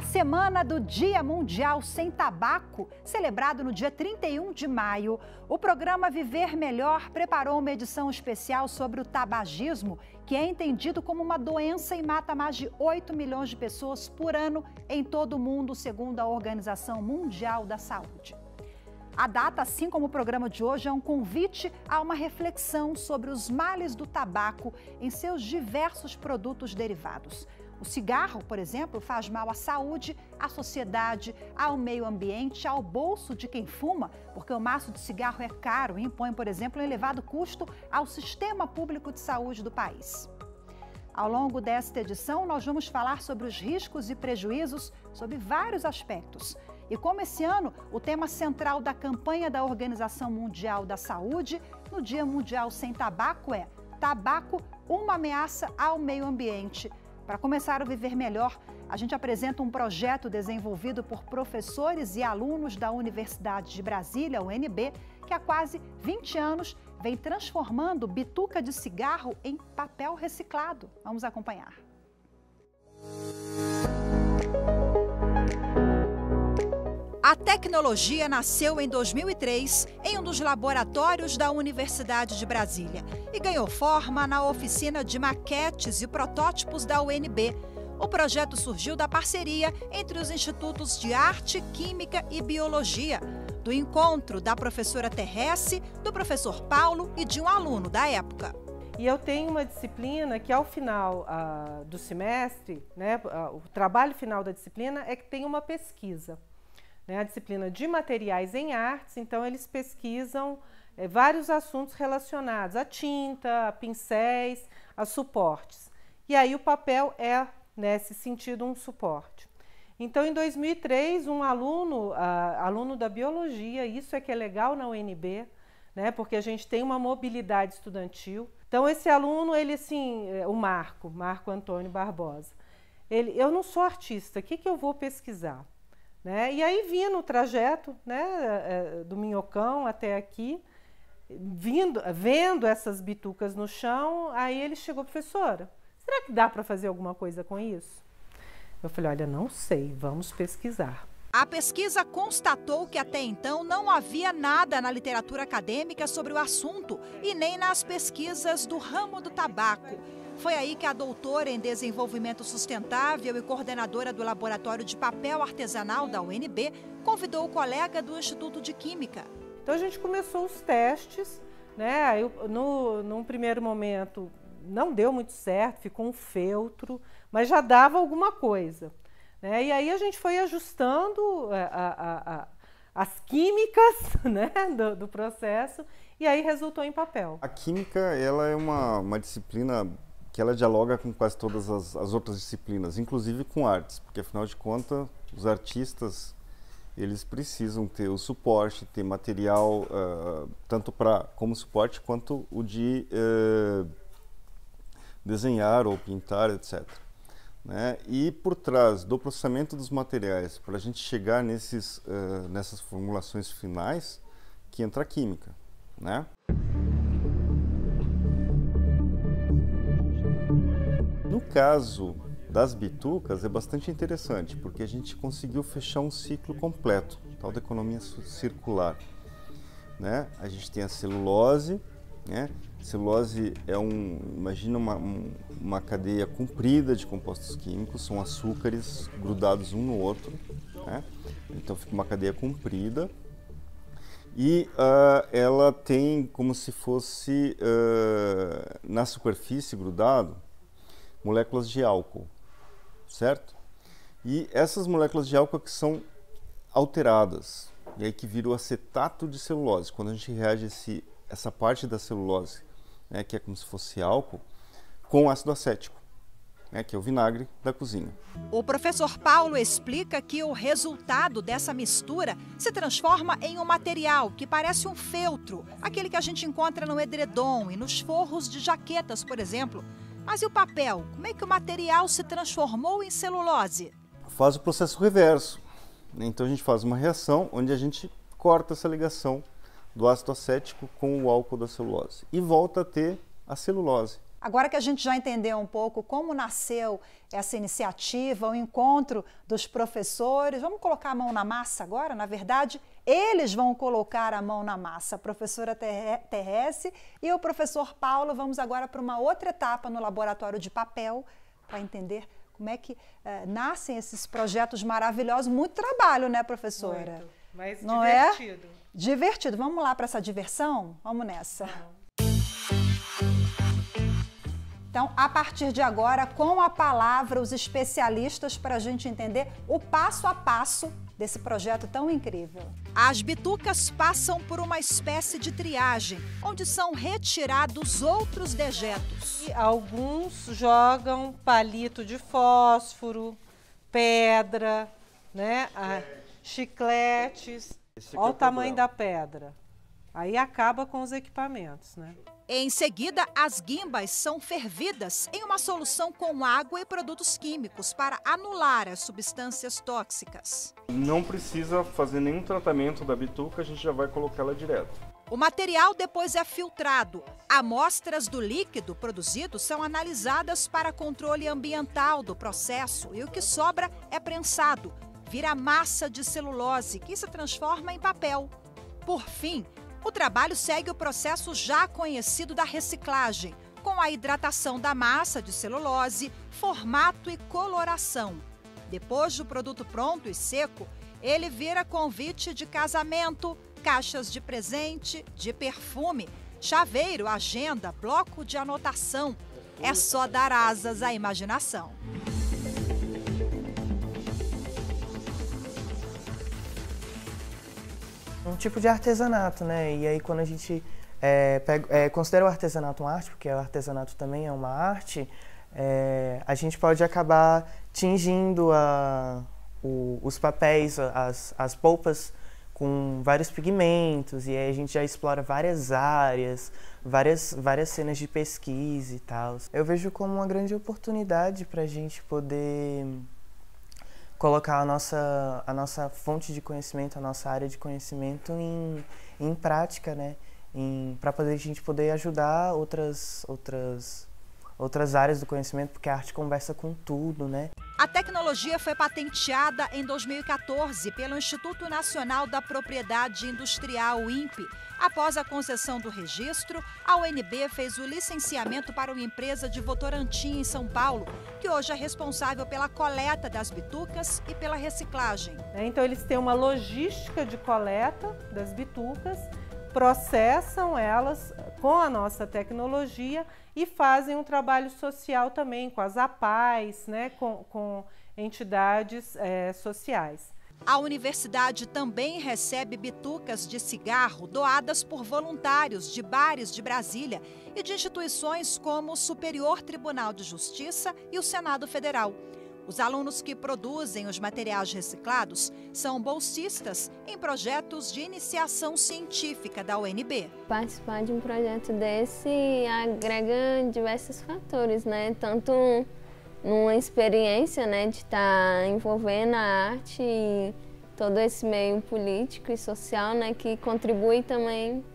semana do Dia Mundial Sem Tabaco, celebrado no dia 31 de maio, o programa Viver Melhor preparou uma edição especial sobre o tabagismo, que é entendido como uma doença e mata mais de 8 milhões de pessoas por ano em todo o mundo, segundo a Organização Mundial da Saúde. A data, assim como o programa de hoje, é um convite a uma reflexão sobre os males do tabaco em seus diversos produtos derivados. O cigarro, por exemplo, faz mal à saúde, à sociedade, ao meio ambiente, ao bolso de quem fuma, porque o maço de cigarro é caro e impõe, por exemplo, um elevado custo ao sistema público de saúde do país. Ao longo desta edição, nós vamos falar sobre os riscos e prejuízos sobre vários aspectos. E como esse ano, o tema central da campanha da Organização Mundial da Saúde, no Dia Mundial Sem Tabaco, é Tabaco, uma ameaça ao meio ambiente. Para começar a viver melhor, a gente apresenta um projeto desenvolvido por professores e alunos da Universidade de Brasília, UNB, que há quase 20 anos vem transformando bituca de cigarro em papel reciclado. Vamos acompanhar. A tecnologia nasceu em 2003 em um dos laboratórios da Universidade de Brasília e ganhou forma na oficina de maquetes e protótipos da UNB. O projeto surgiu da parceria entre os institutos de Arte, Química e Biologia, do encontro da professora Terrece, do professor Paulo e de um aluno da época. E eu tenho uma disciplina que, ao final do semestre, o trabalho final da disciplina é que tem uma pesquisa. A disciplina de materiais em artes, então eles pesquisam vários assuntos relacionados à tinta, a pincéis, a suportes. E aí o papel é, nesse sentido, um suporte. Então, em 2003, um aluno da biologia, isso é que é legal na UNB, porque a gente tem uma mobilidade estudantil. Então, esse aluno, ele assim, o Marco Antônio Barbosa, eu não sou artista, o que eu vou pesquisar? E aí vinha no trajeto do Minhocão até aqui, vendo essas bitucas no chão, aí ele chegou: professora, será que dá para fazer alguma coisa com isso? Eu falei: olha, não sei, vamos pesquisar. A pesquisa constatou que até então não havia nada na literatura acadêmica sobre o assunto e nem nas pesquisas do ramo do tabaco. Foi aí que a doutora em desenvolvimento sustentável e coordenadora do Laboratório de Papel Artesanal da UNB convidou o colega do Instituto de Química. Então a gente começou os testes, num primeiro momento não deu muito certo, ficou um feltro, mas já dava alguma coisa. E aí a gente foi ajustando as químicas do processo e aí resultou em papel. A química, ela é uma disciplina que ela dialoga com quase todas as outras disciplinas, inclusive com artes, porque afinal de contas os artistas eles precisam ter o suporte, ter material tanto como suporte quanto o de desenhar ou pintar, etc. E por trás do processamento dos materiais, para a gente chegar nessas formulações finais, que entra a química. No caso das bitucas é bastante interessante, porque a gente conseguiu fechar um ciclo completo, tal da economia circular. A gente tem a celulose, celulose é imagina uma cadeia comprida de compostos químicos, são açúcares grudados um no outro, então fica uma cadeia comprida. E ela tem como se fosse na superfície grudado moléculas de álcool, certo? E essas moléculas de álcool que são alteradas, e aí que vira o acetato de celulose. Quando a gente reage essa parte da celulose, que é como se fosse álcool, com ácido acético, que é o vinagre da cozinha. O professor Paulo explica que o resultado dessa mistura se transforma em um material que parece um feltro, aquele que a gente encontra no edredom e nos forros de jaquetas, por exemplo. Mas e o papel? Como é que o material se transformou em celulose? Faz o processo reverso. Então a gente faz uma reação onde a gente corta essa ligação do ácido acético com o álcool da celulose e volta a ter a celulose. Agora que a gente já entendeu um pouco como nasceu essa iniciativa, o encontro dos professores, vamos colocar a mão na massa agora? Na verdade, eles vão colocar a mão na massa. A professora Terese e o professor Paulo. Vamos agora para uma outra etapa no laboratório de papel, para entender como é que nascem esses projetos maravilhosos. Muito trabalho, né, professora? Muito, mas não divertido. É? Divertido. Vamos lá para essa diversão? Vamos nessa. Então, a partir de agora, com a palavra, os especialistas para a gente entender o passo a passo desse projeto tão incrível. As bitucas passam por uma espécie de triagem, onde são retirados outros dejetos. E alguns jogam palito de fósforo, pedra, né? Chicletes. Olha o tamanho da pedra. Aí acaba com os equipamentos, né? Em seguida, as guimbas são fervidas em uma solução com água e produtos químicos para anular as substâncias tóxicas. Não precisa fazer nenhum tratamento da bituca, a gente já vai colocar ela direto. O material depois é filtrado. Amostras do líquido produzido são analisadas para controle ambiental do processo e o que sobra é prensado. Vira massa de celulose que se transforma em papel. Por fim, o trabalho segue o processo já conhecido da reciclagem, com a hidratação da massa de celulose, formato e coloração. Depois do produto pronto e seco, ele vira convite de casamento, caixas de presente, de perfume, chaveiro, agenda, bloco de anotação. É só dar asas à imaginação. Um tipo de artesanato, né? E aí quando a gente considera o artesanato uma arte, porque o artesanato também é uma arte, a gente pode acabar tingindo os papéis, as polpas com vários pigmentos, e aí a gente já explora várias áreas, várias cenas de pesquisa e tal. Eu vejo como uma grande oportunidade para a gente poder colocar a nossa fonte de conhecimento, a nossa área de conhecimento em prática, né? Para a gente poder ajudar outras áreas do conhecimento, porque a arte conversa com tudo, né? A tecnologia foi patenteada em 2014 pelo Instituto Nacional da Propriedade Industrial, INPE. Após a concessão do registro, a UNB fez o licenciamento para uma empresa de Votorantim, em São Paulo, que hoje é responsável pela coleta das bitucas e pela reciclagem. Então, eles têm uma logística de coleta das bitucas, processam elas com a nossa tecnologia e fazem um trabalho social também com as APAES, né, com entidades sociais. A universidade também recebe bitucas de cigarro doadas por voluntários de bares de Brasília e de instituições como o Superior Tribunal de Justiça e o Senado Federal. Os alunos que produzem os materiais reciclados são bolsistas em projetos de iniciação científica da UNB. Participar de um projeto desse agrega diversos fatores, né? Tanto numa experiência, né, de estar envolvendo a arte e todo esse meio político e social, né, que contribui também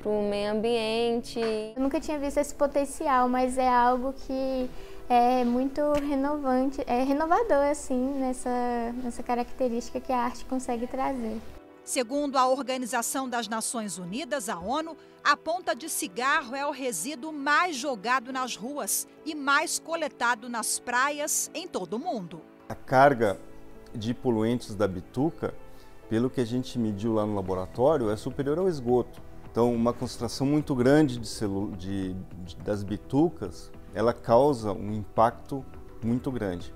para o meio ambiente. Eu nunca tinha visto esse potencial, mas é algo que é muito renovante, é renovador assim, nessa característica que a arte consegue trazer. Segundo a Organização das Nações Unidas, a ONU, a ponta de cigarro é o resíduo mais jogado nas ruas e mais coletado nas praias em todo o mundo. A carga de poluentes da bituca, pelo que a gente mediu lá no laboratório, é superior ao esgoto. Então, uma concentração muito grande das bitucas, ela causa um impacto muito grande.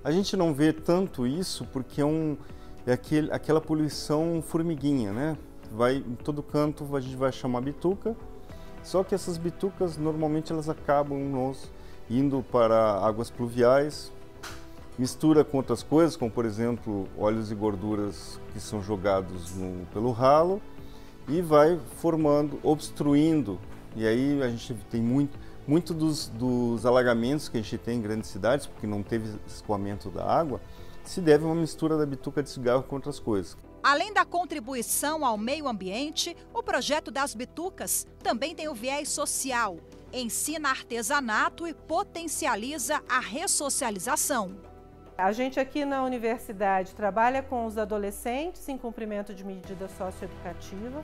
A gente não vê tanto isso porque aquela poluição formiguinha, né? Em todo canto a gente vai achar uma bituca, só que essas bitucas normalmente elas acabam indo para águas pluviais, mistura com outras coisas, como por exemplo óleos e gorduras que são jogados pelo ralo e vai formando, obstruindo, e aí a gente tem muito dos alagamentos que a gente tem em grandes cidades, porque não teve escoamento da água, se deve a uma mistura da bituca de cigarro com outras coisas. Além da contribuição ao meio ambiente, o projeto das bitucas também tem o viés social. ensina artesanato e potencializa a ressocialização. A gente aqui na universidade trabalha com os adolescentes em cumprimento de medida socioeducativa,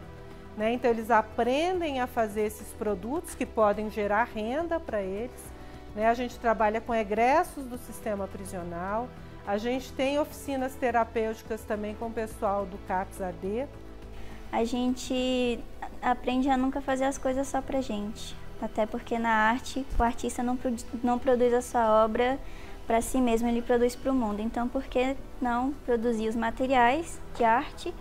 né? Então eles aprendem a fazer esses produtos que podem gerar renda para eles, né? A gente trabalha com egressos do sistema prisional, a gente tem oficinas terapêuticas também com o pessoal do CAPS-AD. A gente aprende a nunca fazer as coisas só pra gente, até porque na arte o artista não produz a sua obra para si mesmo, ele produz para o mundo. Então, por que não produzir os materiais de arte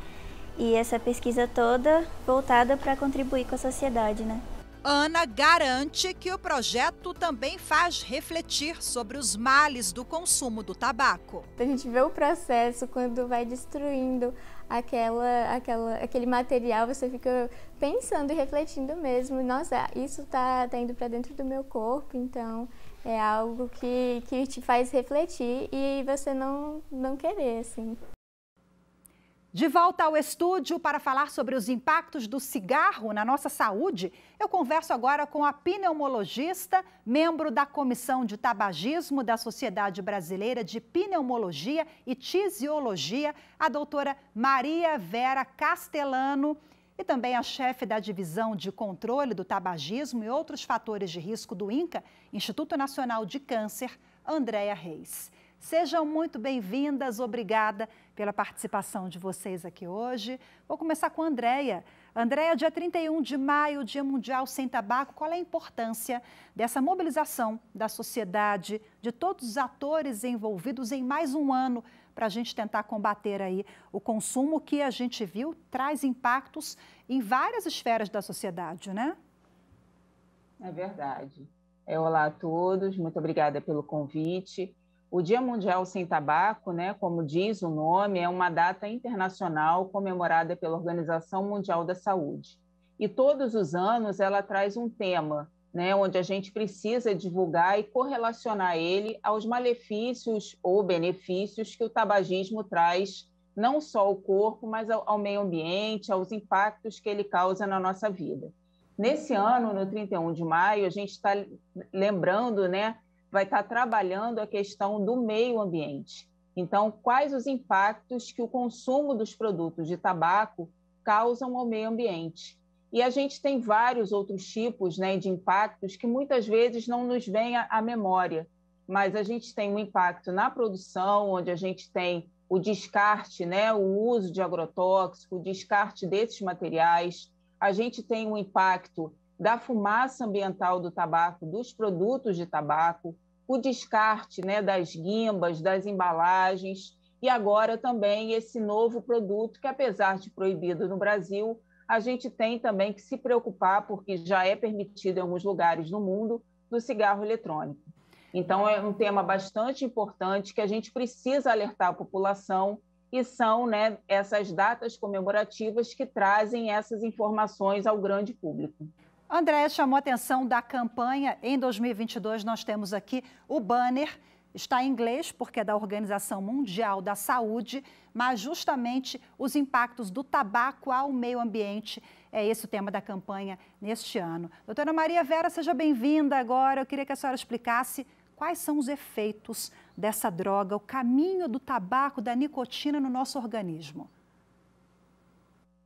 e essa pesquisa toda voltada para contribuir com a sociedade, né? Ana garante que o projeto também faz refletir sobre os males do consumo do tabaco. A gente vê o processo quando vai destruindo aquele material, você fica pensando e refletindo mesmo. Nossa, isso tá indo para dentro do meu corpo, então é algo que te faz refletir e você não querer, assim. De volta ao estúdio para falar sobre os impactos do cigarro na nossa saúde, eu converso agora com a pneumologista, membro da Comissão de Tabagismo da Sociedade Brasileira de Pneumologia e Tisiologia, a doutora Maria Vera Castellano, e também a chefe da Divisão de Controle do Tabagismo e Outros Fatores de Risco do INCA, Instituto Nacional de Câncer, Andréia Reis. Sejam muito bem-vindas, obrigada pela participação de vocês aqui hoje. Vou começar com a Andréia. Andréia, dia 31 de maio, Dia Mundial Sem Tabaco, qual é a importância dessa mobilização da sociedade, de todos os atores envolvidos em mais um ano para a gente tentar combater aí o consumo que a gente viu traz impactos em várias esferas da sociedade, né? É verdade. Olá a todos, muito obrigada pelo convite. O Dia Mundial Sem Tabaco, né, como diz o nome, é uma data internacional comemorada pela Organização Mundial da Saúde. E todos os anos ela traz um tema, né, onde a gente precisa divulgar e correlacionar ele aos malefícios ou benefícios que o tabagismo traz, não só ao corpo, mas ao meio ambiente, aos impactos que ele causa na nossa vida. Nesse ano, no 31 de maio, a gente está lembrando, né, vai estar trabalhando a questão do meio ambiente. Então, quais os impactos que o consumo dos produtos de tabaco causam ao meio ambiente? E a gente tem vários outros tipos, né, de impactos que muitas vezes não nos vêm à memória, mas a gente tem um impacto na produção, onde a gente tem o descarte, né, o uso de agrotóxico, o descarte desses materiais. A gente tem um impacto da fumaça ambiental do tabaco, dos produtos de tabaco, o descarte, né, das guimbas, das embalagens, e agora também esse novo produto que, apesar de proibido no Brasil, a gente tem também que se preocupar, porque já é permitido em alguns lugares no mundo, do cigarro eletrônico. Então, é um tema bastante importante que a gente precisa alertar a população, e são, né, essas datas comemorativas que trazem essas informações ao grande público. Andréia chamou a atenção da campanha. Em 2022, nós temos aqui o banner, está em inglês porque é da Organização Mundial da Saúde, mas justamente os impactos do tabaco ao meio ambiente, é esse o tema da campanha neste ano. Doutora Maria Vera, seja bem-vinda agora. Eu queria que a senhora explicasse quais são os efeitos dessa droga, o caminho do tabaco, da nicotina no nosso organismo.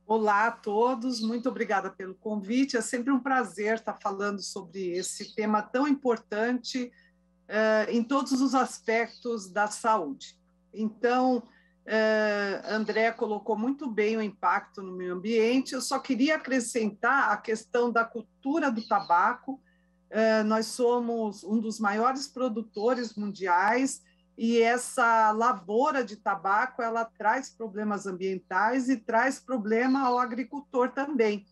Olá a todos, muito obrigada pelo convite. É sempre um prazer estar falando sobre esse tema tão importante em todos os aspectos da saúde. Então, André colocou muito bem o impacto no meio ambiente. Eu só queria acrescentar a questão da cultura do tabaco. Nós somos um dos maiores produtores mundiais, e essa lavoura de tabaco, ela traz problemas ambientais e traz problema ao agricultor também.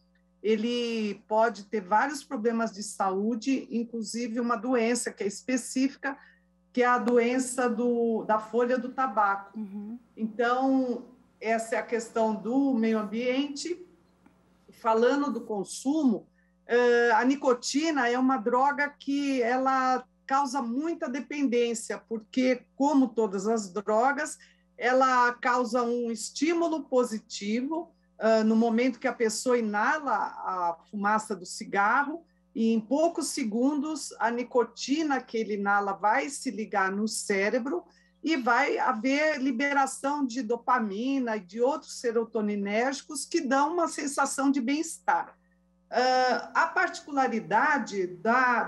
Ele pode ter vários problemas de saúde, inclusive uma doença que é específica, que é a doença da folha do tabaco. Uhum. Então, essa é a questão do meio ambiente. Falando do consumo, a nicotina é uma droga que ela causa muita dependência, porque, como todas as drogas, ela causa um estímulo positivo no momento que a pessoa inala a fumaça do cigarro, e em poucos segundos a nicotina que ele inala vai se ligar no cérebro e vai haver liberação de dopamina e de outros serotoninérgicos que dão uma sensação de bem-estar. A particularidade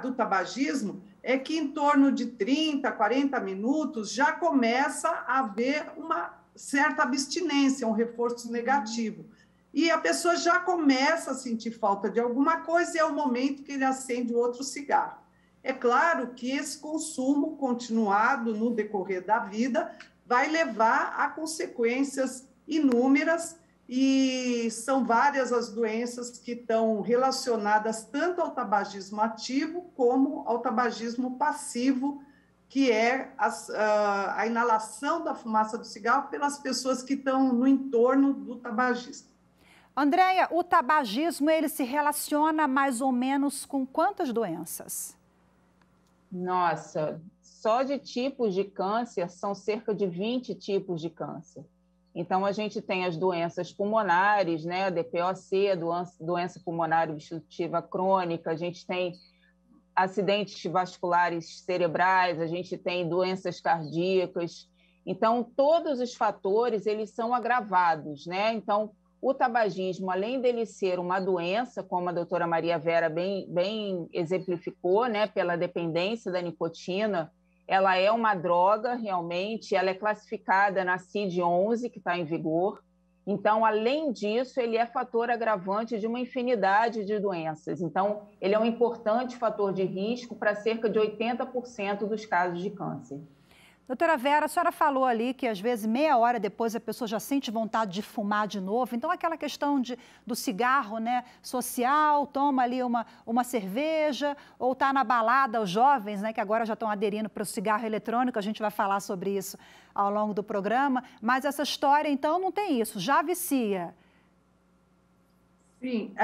do tabagismo é que em torno de 30, 40 minutos já começa a haver uma certa abstinência, um reforço negativo. E a pessoa já começa a sentir falta de alguma coisa e é o momento que ele acende outro cigarro. É claro que esse consumo continuado no decorrer da vida vai levar a consequências inúmeras e são várias as doenças que estão relacionadas tanto ao tabagismo ativo como ao tabagismo passivo, que é a inalação da fumaça do cigarro pelas pessoas que estão no entorno do tabagista. Andréia, o tabagismo ele se relaciona mais ou menos com quantas doenças? Nossa, só de tipos de câncer são cerca de 20 tipos de câncer. Então, a gente tem as doenças pulmonares, né, a DPOC, doença pulmonar obstrutiva crônica, a gente tem acidentes vasculares cerebrais, a gente tem doenças cardíacas. Então, todos os fatores, eles são agravados, né? Então, o tabagismo, além dele ser uma doença, como a doutora Maria Vera bem exemplificou, né, pela dependência da nicotina, ela é uma droga, realmente, ela é classificada na CID-11, que está em vigor. Então, além disso, ele é fator agravante de uma infinidade de doenças. Então, ele é um importante fator de risco para cerca de 80% dos casos de câncer. Doutora Vera, a senhora falou ali que às vezes meia hora depois a pessoa já sente vontade de fumar de novo. Então aquela questão do cigarro, né, social, toma ali uma cerveja ou está na balada, os jovens, né, que agora já estão aderindo para o cigarro eletrônico, a gente vai falar sobre isso ao longo do programa. Mas essa história então não tem isso, já vicia. Sim,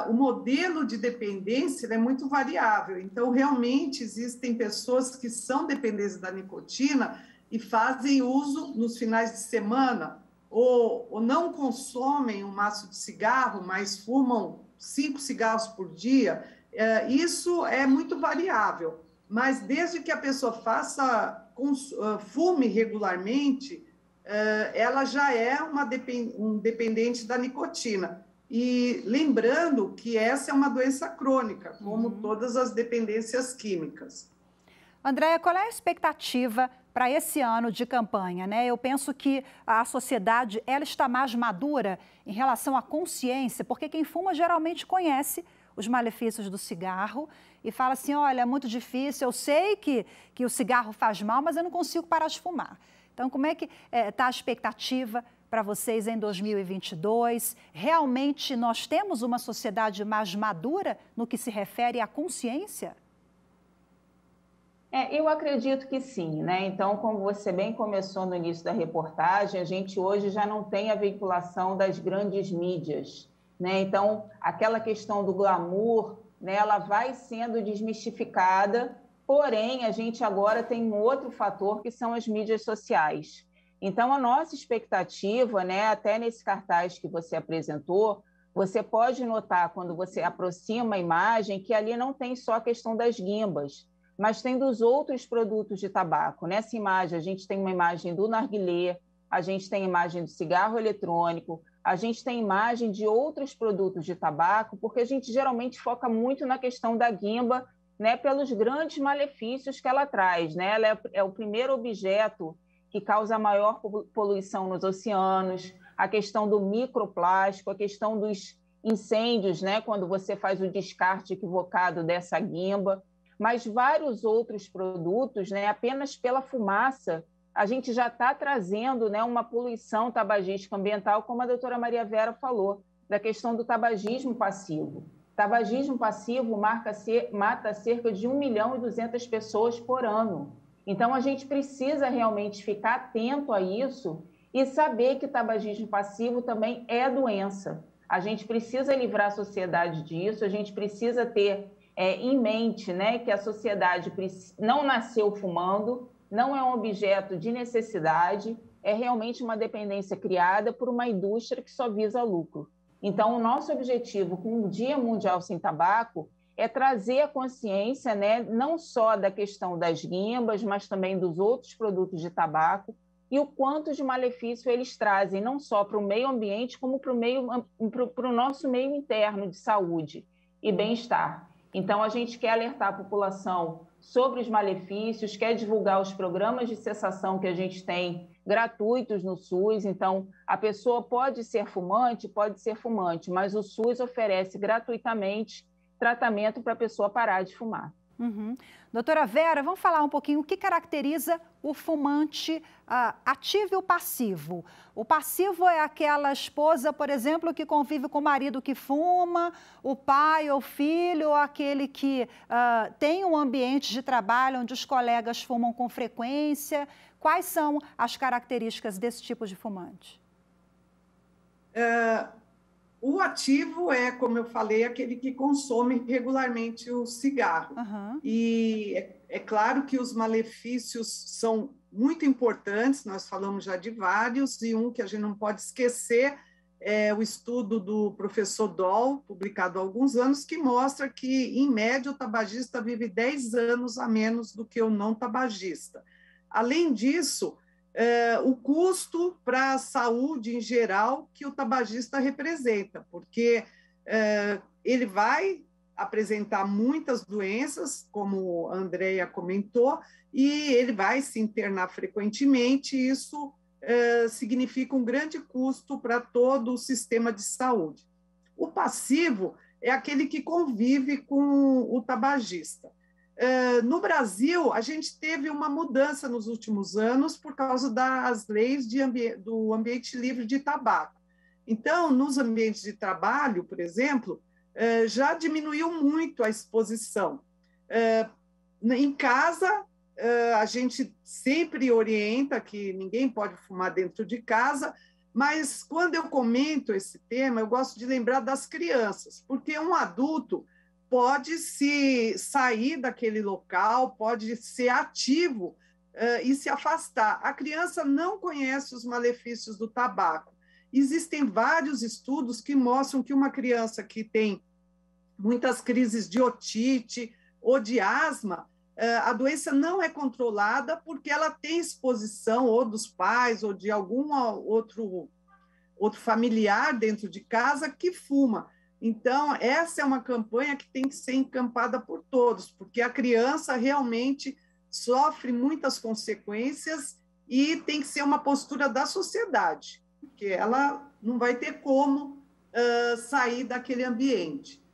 o modelo de dependência é muito variável. Então, realmente, existem pessoas que são dependentes da nicotina e fazem uso nos finais de semana, ou não consomem um maço de cigarro, mas fumam 5 cigarros por dia. Isso é muito variável. Mas, desde que a pessoa fume regularmente, ela já é um dependente da nicotina. E lembrando que essa é uma doença crônica, como todas as dependências químicas. Andréia, qual é a expectativa para esse ano de campanha, né? Eu penso que a sociedade ela está mais madura em relação à consciência, porque quem fuma geralmente conhece os malefícios do cigarro e fala assim, olha, é muito difícil, eu sei que o cigarro faz mal, mas eu não consigo parar de fumar. Então, como é que está a expectativa para vocês em 2022? Realmente nós temos uma sociedade mais madura no que se refere à consciência? Eu acredito que sim, né? Então, como você bem começou no início da reportagem, a gente hoje já não tem a veiculação das grandes mídias, né? Então, aquela questão do glamour, né, ela vai sendo desmistificada, porém, a gente agora tem um outro fator que são as mídias sociais. Então, a nossa expectativa, né, até nesse cartaz que você apresentou, você pode notar, quando você aproxima a imagem, que ali não tem só a questão das guimbas, mas tem dos outros produtos de tabaco. Nessa imagem, a gente tem uma imagem do narguilé, a gente tem imagem do cigarro eletrônico, a gente tem imagem de outros produtos de tabaco, porque a gente geralmente foca muito na questão da guimba, né, pelos grandes malefícios que ela traz, né? Ela é o primeiro objeto que causa maior poluição nos oceanos, a questão do microplástico, a questão dos incêndios, né, quando você faz o descarte equivocado dessa guimba, mas vários outros produtos, né, apenas pela fumaça, a gente já está trazendo, né, uma poluição tabagística ambiental, como a doutora Maria Vera falou, da questão do tabagismo passivo. Tabagismo passivo mata cerca de 1.200.000 pessoas por ano. Então, a gente precisa realmente ficar atento a isso e saber que tabagismo passivo também é doença. A gente precisa livrar a sociedade disso, a gente precisa ter em mente, né, que a sociedade não nasceu fumando, não é um objeto de necessidade, é realmente uma dependência criada por uma indústria que só visa lucro. Então, o nosso objetivo com o Dia Mundial Sem Tabaco é trazer a consciência, né, não só da questão das guimbas, mas também dos outros produtos de tabaco e o quanto de malefício eles trazem, não só para o meio ambiente, como para o nosso meio interno de saúde e bem-estar. Então, a gente quer alertar a população sobre os malefícios, quer divulgar os programas de cessação que a gente tem gratuitos no SUS. Então, a pessoa pode ser fumante, mas o SUS oferece gratuitamente tratamento para a pessoa parar de fumar. Uhum. Doutora Vera, vamos falar um pouquinho o que caracteriza o fumante ativo e o passivo. O passivo é aquela esposa, por exemplo, que convive com o marido que fuma, o pai ou filho, ou aquele que tem um ambiente de trabalho onde os colegas fumam com frequência. Quais são as características desse tipo de fumante? O ativo é, como eu falei, aquele que consome regularmente o cigarro. Uhum. E é claro que os malefícios são muito importantes, nós falamos já de vários, e um que a gente não pode esquecer é o estudo do professor Doll, publicado há alguns anos, que mostra que, em média, o tabagista vive 10 anos a menos do que o não tabagista. Além disso, o custo para a saúde em geral que o tabagista representa, porque ele vai apresentar muitas doenças, como a Andrea comentou, e ele vai se internar frequentemente, e isso significa um grande custo para todo o sistema de saúde. O passivo é aquele que convive com o tabagista. No Brasil, a gente teve uma mudança nos últimos anos por causa das leis do ambiente livre de tabaco. Então, nos ambientes de trabalho, por exemplo, já diminuiu muito a exposição. Em casa, a gente sempre orienta que ninguém pode fumar dentro de casa, mas quando eu comento esse tema, eu gosto de lembrar das crianças, porque um adulto pode se sair daquele local, pode ser ativo e se afastar. A criança não conhece os malefícios do tabaco. Existem vários estudos que mostram que uma criança que tem muitas crises de otite ou de asma, a doença não é controlada porque ela tem exposição ou dos pais ou de algum outro familiar dentro de casa que fuma. Então, essa é uma campanha que tem que ser encampada por todos, porque a criança realmente sofre muitas consequências e tem que ser uma postura da sociedade, porque ela não vai ter como sair daquele ambiente.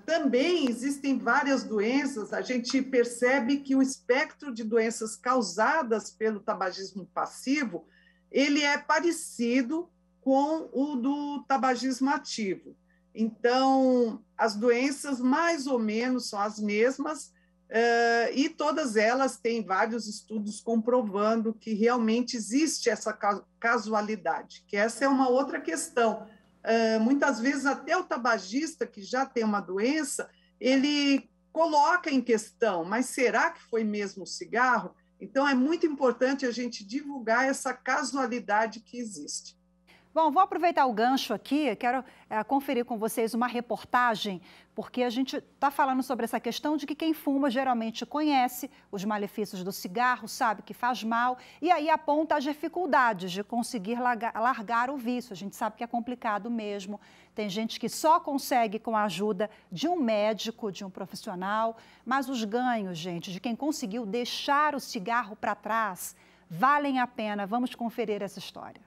Também existem várias doenças, a gente percebe que o espectro de doenças causadas pelo tabagismo passivo, ele é parecido com o do tabagismo ativo. Então, as doenças mais ou menos são as mesmas e todas elas têm vários estudos comprovando que realmente existe essa casualidade, que essa é uma outra questão. Muitas vezes até o tabagista que já tem uma doença, ele coloca em questão, mas será que foi mesmo o cigarro? Então, é muito importante a gente divulgar essa casualidade que existe. Bom, vou aproveitar o gancho aqui, quero conferir com vocês uma reportagem, porque a gente está falando sobre essa questão de que quem fuma geralmente conhece os malefícios do cigarro, sabe que faz mal, e aí aponta as dificuldades de conseguir largar o vício. A gente sabe que é complicado mesmo, tem gente que só consegue com a ajuda de um médico, de um profissional, mas os ganhos, gente, de quem conseguiu deixar o cigarro para trás, valem a pena. Vamos conferir essa história.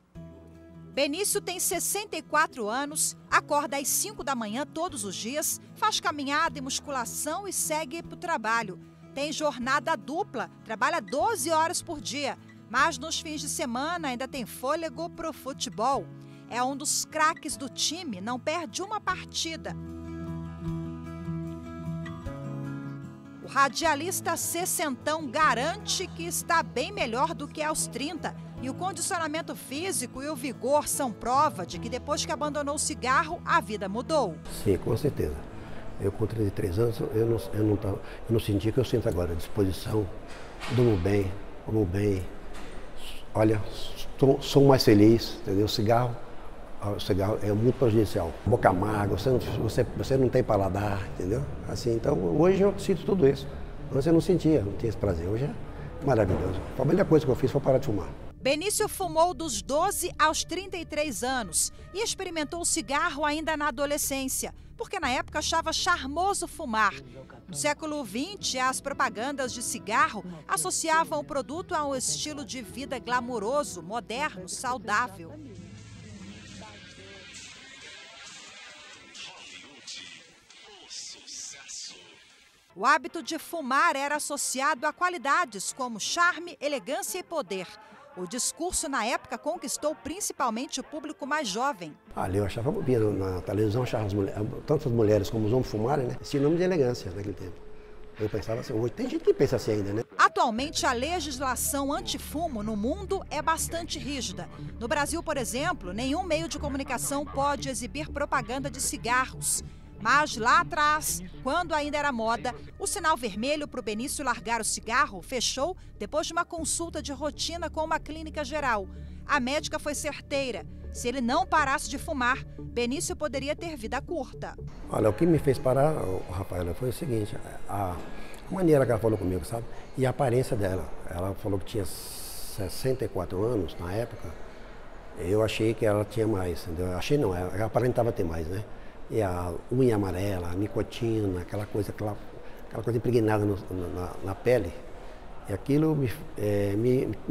Benício tem 64 anos, acorda às 5 da manhã todos os dias, faz caminhada e musculação e segue para o trabalho. Tem jornada dupla, trabalha 12 horas por dia, mas nos fins de semana ainda tem fôlego para o futebol. É um dos craques do time, não perde uma partida. O radialista sessentão garante que está bem melhor do que aos 30. E o condicionamento físico e o vigor são prova de que depois que abandonou o cigarro, a vida mudou. Sim, com certeza. Eu com 33 anos, eu não senti o que eu sinto agora. Disposição, durmo bem, como bem. Olha, sou mais feliz, entendeu? O cigarro o cigarro é muito prejudicial. Boca amarga, você não tem paladar, entendeu? Assim, então hoje eu sinto tudo isso. Antes eu não sentia, não tinha esse prazer. Hoje é maravilhoso. A primeira coisa que eu fiz foi parar de fumar. Benício fumou dos 12 aos 33 anos e experimentou o cigarro ainda na adolescência, porque na época achava charmoso fumar. No século XX, as propagandas de cigarro associavam o produto a um estilo de vida glamouroso, moderno, saudável. O hábito de fumar era associado a qualidades como charme, elegância e poder. O discurso, na época, conquistou principalmente o público mais jovem. Ali eu achava, via na televisão, achava tanto as mulheres como os homens fumarem, né? Sinônimo de elegância naquele tempo. Eu pensava assim, hoje tem gente que pensa assim ainda, né? Atualmente, a legislação antifumo no mundo é bastante rígida. No Brasil, por exemplo, nenhum meio de comunicação pode exibir propaganda de cigarros. Mas lá atrás, quando ainda era moda, o sinal vermelho para o Benício largar o cigarro fechou depois de uma consulta de rotina com uma clínica geral. A médica foi certeira. Se ele não parasse de fumar, Benício poderia ter vida curta. Olha, o que me fez parar, Rafaela, foi o seguinte, a maneira que ela falou comigo, sabe? E a aparência dela. Ela falou que tinha 64 anos na época. Eu achei que ela tinha mais, entendeu? Achei não, ela aparentava ter mais, né? E a unha amarela, a nicotina, aquela coisa impregnada na pele. E aquilo me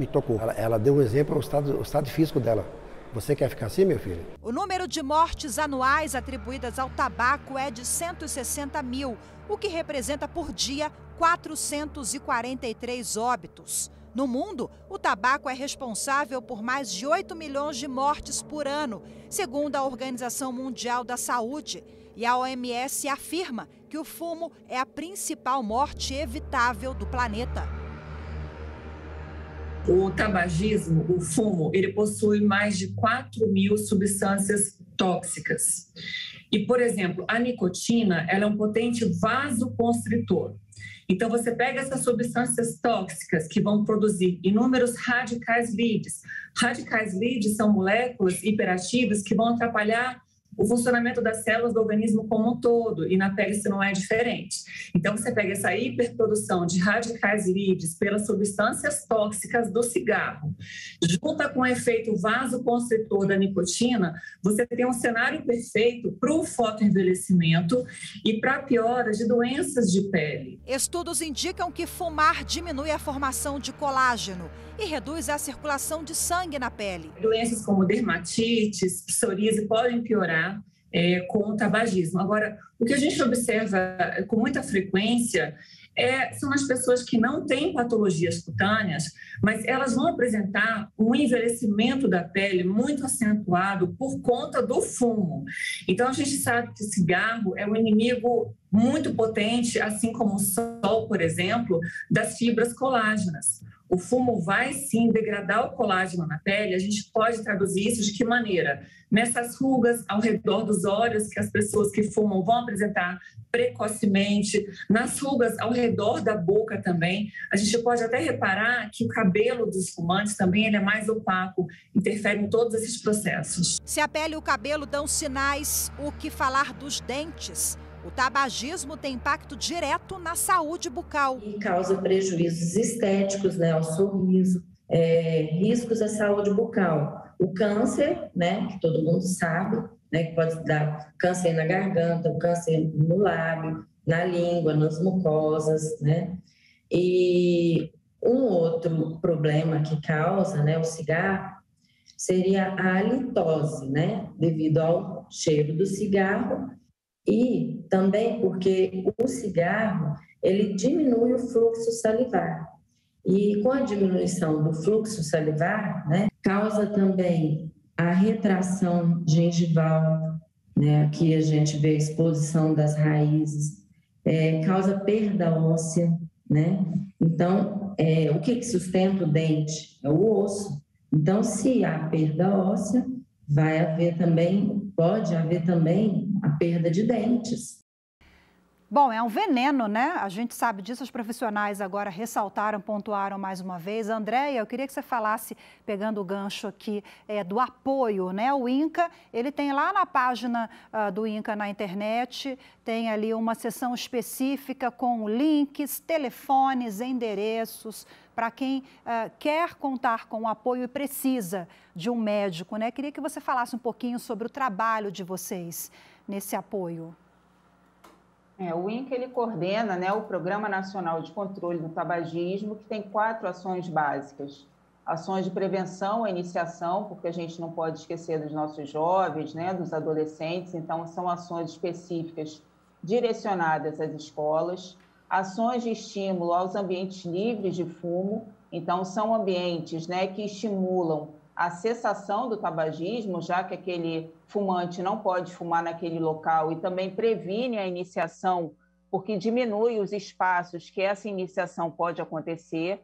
tocou. Ela deu um exemplo ao estado físico dela. Você quer ficar assim, meu filho? O número de mortes anuais atribuídas ao tabaco é de 160 mil, o que representa por dia 443 óbitos. No mundo, o tabaco é responsável por mais de 8 milhões de mortes por ano, segundo a Organização Mundial da Saúde. E a OMS afirma que o fumo é a principal morte evitável do planeta. O tabagismo, o fumo, ele possui mais de 4.000 substâncias tóxicas. E, por exemplo, a nicotina, ela é um potente vasoconstritor. Então, você pega essas substâncias tóxicas que vão produzir inúmeros radicais livres. Radicais livres são moléculas hiperativas que vão atrapalhar o funcionamento das células do organismo como um todo, e na pele isso não é diferente. Então, você pega essa hiperprodução de radicais livres pelas substâncias tóxicas do cigarro, junta com o efeito vasoconstritor da nicotina, você tem um cenário perfeito para o fotoenvelhecimento e para a piora de doenças de pele. Estudos indicam que fumar diminui a formação de colágeno e reduz a circulação de sangue na pele. Doenças como dermatites, psoríase podem piorar com o tabagismo. Agora, o que a gente observa com muita frequência são as pessoas que não têm patologias cutâneas, mas elas vão apresentar um envelhecimento da pele muito acentuado por conta do fumo. Então, a gente sabe que o cigarro é um inimigo muito potente, assim como o sol, por exemplo, das fibras colágenas. O fumo vai, sim, degradar o colágeno na pele. A gente pode traduzir isso de que maneira? Nessas rugas ao redor dos olhos que as pessoas que fumam vão apresentar precocemente, nas rugas ao redor da boca também. A gente pode até reparar que o cabelo dos fumantes também ele é mais opaco, interfere em todos esses processos. Se a pele e o cabelo dão sinais, o que falar dos dentes? O tabagismo tem impacto direto na saúde bucal. E causa prejuízos estéticos, né, ao sorriso, riscos à saúde bucal. O câncer, né, que todo mundo sabe, né, que pode dar câncer na garganta, o câncer no lábio, na língua, nas mucosas, né? E um outro problema que causa, né, o cigarro seria a halitose, né, devido ao cheiro do cigarro. E também porque o cigarro, ele diminui o fluxo salivar. E com a diminuição do fluxo salivar, né, causa também a retração gengival, né, aqui a gente vê a exposição das raízes, causa perda óssea, né? Então, o que sustenta o dente? É o osso. Então, se há perda óssea, pode haver também a perda de dentes. Bom, é um veneno, né? A gente sabe disso, os profissionais agora ressaltaram, pontuaram mais uma vez. Andréia, eu queria que você falasse, pegando o gancho aqui, do apoio, né? O INCA, ele tem lá na página do INCA na internet, tem ali uma seção específica com links, telefones, endereços, para quem quer contar com o apoio e precisa de um médico, né? Queria que você falasse um pouquinho sobre o trabalho de vocês nesse apoio. O INCA ele coordena, né, o Programa Nacional de Controle do Tabagismo, que tem 4 ações básicas. Ações de prevenção, iniciação, porque a gente não pode esquecer dos nossos jovens, né, dos adolescentes, então são ações específicas direcionadas às escolas. Ações de estímulo aos ambientes livres de fumo, então são ambientes, né, que estimulam a cessação do tabagismo, já que aquele fumante não pode fumar naquele local, e também previne a iniciação, porque diminui os espaços que essa iniciação pode acontecer,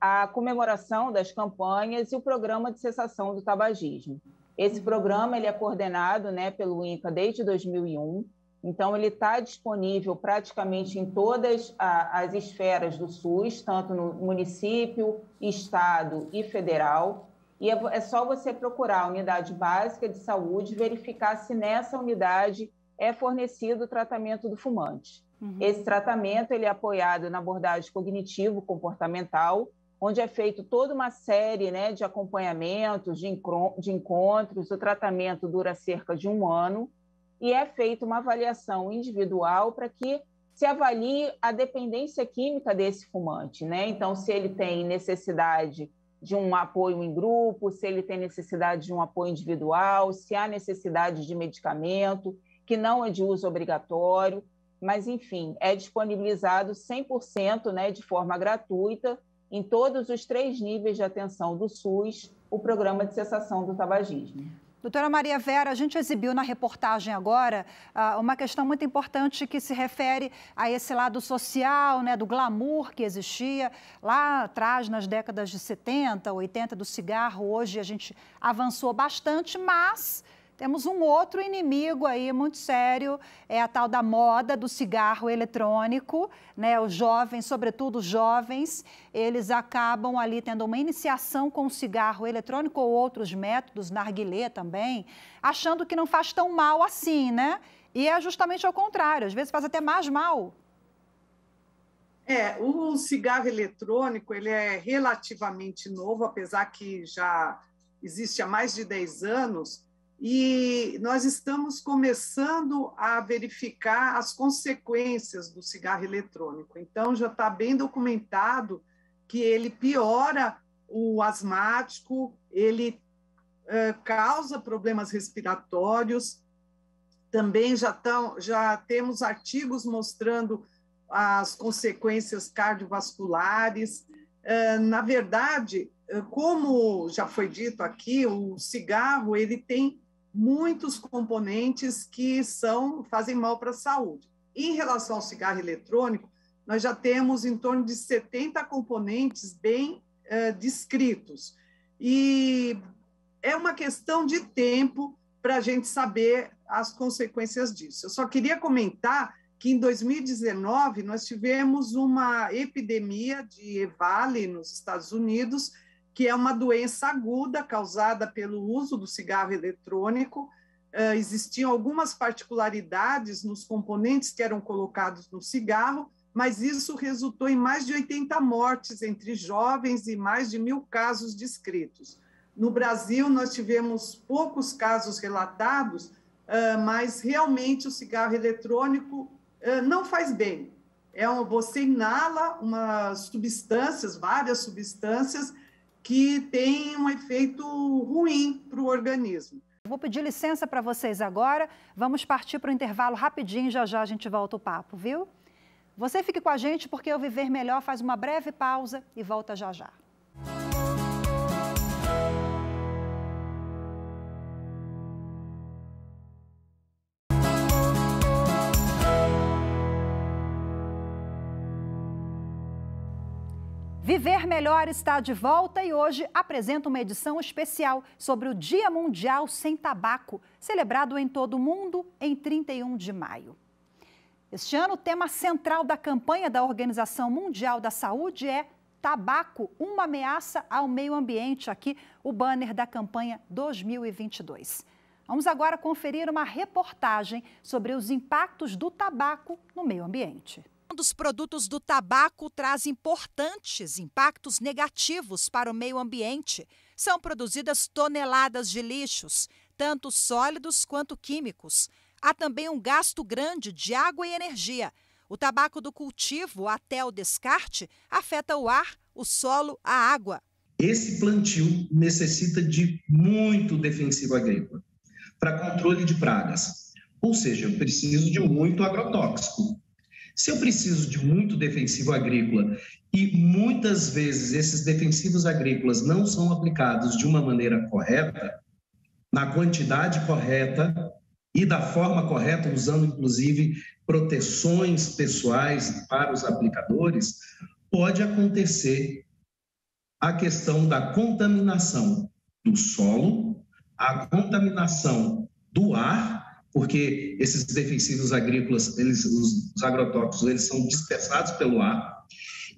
a comemoração das campanhas e o programa de cessação do tabagismo. Esse programa ele é coordenado, né, pelo INCA desde 2001, então ele está disponível praticamente em todas as esferas do SUS, tanto no município, estado e federal. E é só você procurar a unidade básica de saúde, verificar se nessa unidade é fornecido o tratamento do fumante. Esse tratamento ele é apoiado na abordagem cognitivo-comportamental, onde é feito toda uma série, né, de acompanhamentos, de encontros. O tratamento dura cerca de 1 ano e é feita uma avaliação individual para que se avalie a dependência química desse fumante, né? Então, se ele tem necessidade de um apoio em grupo, se ele tem necessidade de um apoio individual, se há necessidade de medicamento, que não é de uso obrigatório, mas, enfim, é disponibilizado 100%, né, de forma gratuita, em todos os 3 níveis de atenção do SUS, o programa de cessação do tabagismo. Doutora Maria Vera, a gente exibiu na reportagem agora uma questão muito importante que se refere a esse lado social, né, do glamour que existia lá atrás, nas décadas de 70, 80, do cigarro. Hoje a gente avançou bastante, mas temos um outro inimigo aí muito sério, é a tal da moda do cigarro eletrônico, né? Os jovens, sobretudo os jovens, eles acabam ali tendo uma iniciação com o cigarro eletrônico ou outros métodos, narguilé também, achando que não faz tão mal assim, né? E é justamente ao contrário, às vezes faz até mais mal. O cigarro eletrônico, ele é relativamente novo, apesar que já existe há mais de 10 anos, e nós estamos começando a verificar as consequências do cigarro eletrônico. Então, já está bem documentado que ele piora o asmático, ele causa problemas respiratórios. Também já temos artigos mostrando as consequências cardiovasculares. Na verdade, como já foi dito aqui, o cigarro ele tem muitos componentes que fazem mal para a saúde. Em relação ao cigarro eletrônico, nós já temos em torno de 70 componentes bem descritos. E é uma questão de tempo para a gente saber as consequências disso. Eu só queria comentar que em 2019 nós tivemos uma epidemia de EVALI nos Estados Unidos, que é uma doença aguda causada pelo uso do cigarro eletrônico. Existiam algumas particularidades nos componentes que eram colocados no cigarro, mas isso resultou em mais de 80 mortes entre jovens e mais de 1.000 casos descritos. No Brasil, nós tivemos poucos casos relatados, mas realmente o cigarro eletrônico não faz bem. Você inala várias substâncias, que tem um efeito ruim para o organismo. Vou pedir licença para vocês agora, vamos partir para o intervalo rapidinho, já a gente volta o papo, viu? Você fique com a gente porque o Viver Melhor faz uma breve pausa e volta já. Viver Melhor está de volta e hoje apresenta uma edição especial sobre o Dia Mundial Sem Tabaco, celebrado em todo o mundo em 31 de maio. Este ano, o tema central da campanha da Organização Mundial da Saúde é Tabaco, uma ameaça ao meio ambiente. Aqui, o banner da campanha 2022. Vamos agora conferir uma reportagem sobre os impactos do tabaco no meio ambiente. Um dos produtos do tabaco traz importantes impactos negativos para o meio ambiente. São produzidas toneladas de lixos, tanto sólidos quanto químicos. Há também um gasto grande de água e energia. O tabaco do cultivo até o descarte afeta o ar, o solo, a água. Esse plantio necessita de muito defensivo agrícola para controle de pragas. Ou seja, eu preciso de muito agrotóxico. Se eu preciso de muito defensivo agrícola e muitas vezes esses defensivos agrícolas não são aplicados de uma maneira correta, na quantidade correta e da forma correta, usando inclusive proteções pessoais para os aplicadores, pode acontecer a questão da contaminação do solo, a contaminação do ar, porque esses defensivos agrícolas, os agrotóxicos, eles são dispersados pelo ar,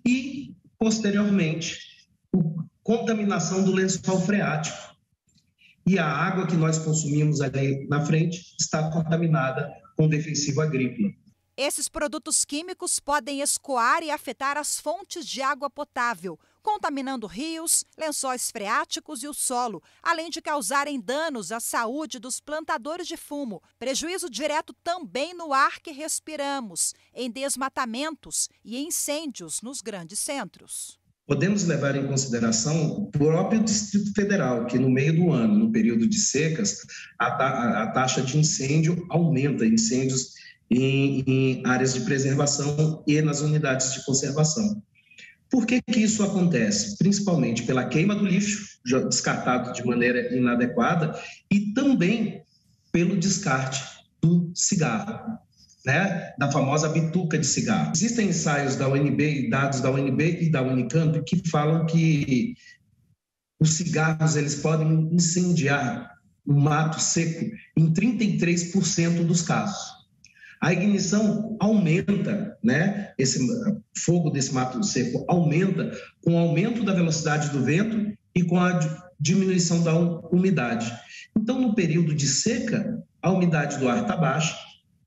e, posteriormente, a contaminação do lençol freático. E a água que nós consumimos ali na frente está contaminada com defensivo agrícola. Esses produtos químicos podem escoar e afetar as fontes de água potável, contaminando rios, lençóis freáticos e o solo, além de causarem danos à saúde dos plantadores de fumo. Prejuízo direto também no ar que respiramos, em desmatamentos e incêndios nos grandes centros. Podemos levar em consideração o próprio Distrito Federal, que no meio do ano, no período de secas, a taxa de incêndio aumenta, incêndios em áreas de preservação e nas unidades de conservação. Por que isso acontece? Principalmente pela queima do lixo, descartado de maneira inadequada, e também pelo descarte do cigarro, né? Da famosa bituca de cigarro. Existem ensaios da UNB, dados da UNB e da Unicamp, que falam que os cigarros eles podem incendiar o mato seco em 33% dos casos. A ignição aumenta, né? Esse fogo desse mato seco aumenta com o aumento da velocidade do vento e com a diminuição da umidade. Então, no período de seca, a umidade do ar está baixa,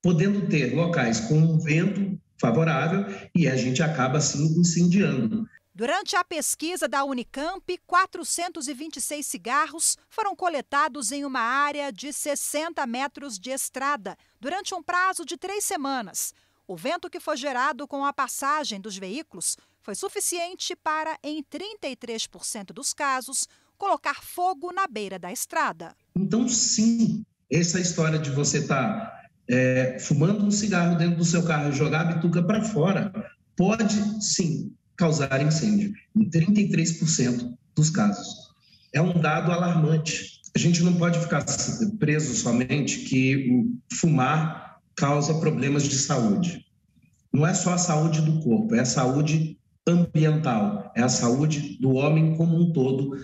podendo ter locais com um vento favorável e a gente acaba, assim, incendiando. Durante a pesquisa da Unicamp, 426 cigarros foram coletados em uma área de 60 metros de estrada, durante um prazo de 3 semanas. O vento que foi gerado com a passagem dos veículos foi suficiente para, em 33% dos casos, colocar fogo na beira da estrada. Então, sim, essa história de você estar fumando um cigarro dentro do seu carro e jogar a bituca para fora pode, sim, causar incêndio, em 33% dos casos. É um dado alarmante. A gente não pode ficar preso somente que o fumar causa problemas de saúde. Não é só a saúde do corpo, é a saúde ambiental, é a saúde do homem como um todo,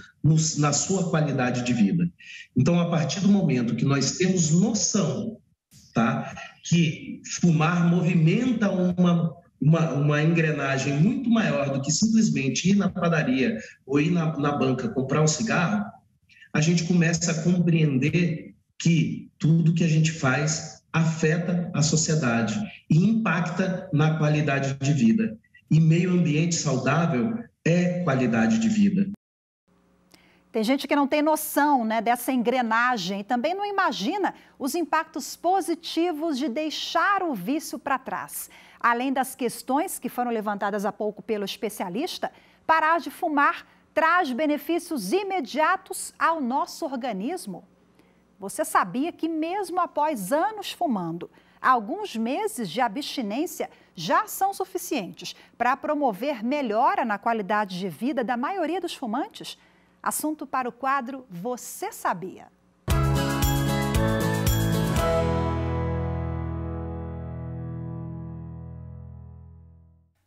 na sua qualidade de vida. Então, a partir do momento que nós temos noção, tá, que fumar movimenta uma engrenagem muito maior do que simplesmente ir na padaria ou ir na banca comprar um cigarro, a gente começa a compreender que tudo que a gente faz afeta a sociedade e impacta na qualidade de vida. E meio ambiente saudável é qualidade de vida. Tem gente que não tem noção, né, dessa engrenagem e também não imagina os impactos positivos de deixar o vício para trás. Além das questões que foram levantadas há pouco pelo especialista, parar de fumar traz benefícios imediatos ao nosso organismo. Você sabia que mesmo após anos fumando, alguns meses de abstinência já são suficientes para promover melhora na qualidade de vida da maioria dos fumantes? Assunto para o quadro Você Sabia?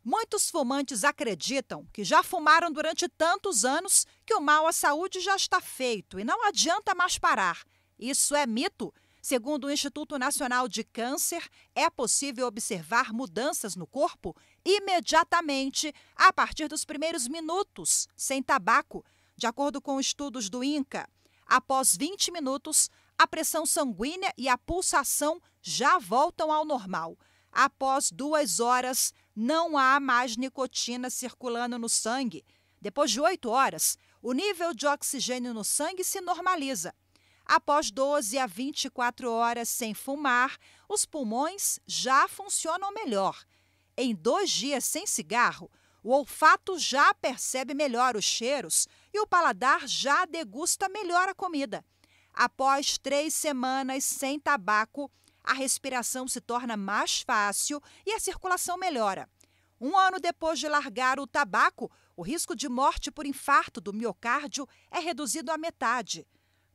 Muitos fumantes acreditam que já fumaram durante tantos anos que o mal à saúde já está feito e não adianta mais parar. Isso é mito. Segundo o Instituto Nacional de Câncer, é possível observar mudanças no corpo imediatamente, a partir dos primeiros minutos, sem tabaco. De acordo com estudos do INCA, após 20 minutos, a pressão sanguínea e a pulsação já voltam ao normal. Após 2 horas, não há mais nicotina circulando no sangue. Depois de 8 horas, o nível de oxigênio no sangue se normaliza. Após 12 a 24 horas sem fumar, os pulmões já funcionam melhor. Em 2 dias sem cigarro, o olfato já percebe melhor os cheiros e o paladar já degusta melhor a comida. Após 3 semanas sem tabaco, a respiração se torna mais fácil e a circulação melhora. 1 ano depois de largar o tabaco, o risco de morte por infarto do miocárdio é reduzido à metade.